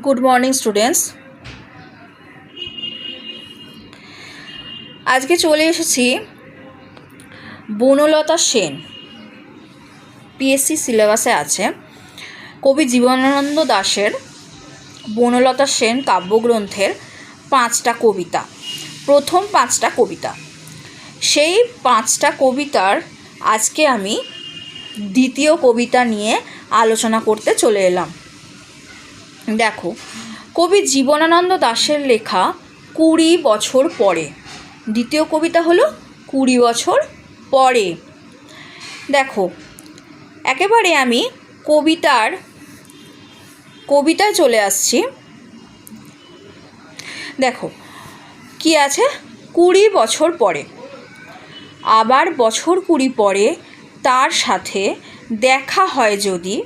Good morning students. আজকে চলে এসেছি বনলতা সেন, পিএসসি সিলেবাসে আছে কবি জীবনানন্দ দাশের বনলতা সেন কাব্যগ্রন্থের 5টা কবিতা, প্রথম 5টা কবিতা। সেই 5টা কবিতার আজকে আমি দ্বিতীয় কবিতা নিয়ে আলোচনা করতে চলে এলাম। দেখো, কবি জীবনানন্দ দাশের লেখা 20 বছর পরে, দ্বিতীয় কবিতা হলো 20 বছর পরে। দেখো, একেবারে আমি কবিতায় চলে আসছি। দেখো কি আছে, 20 বছর পরে, আবার বছর 20 পরে তার সাথে দেখা হয় যদি,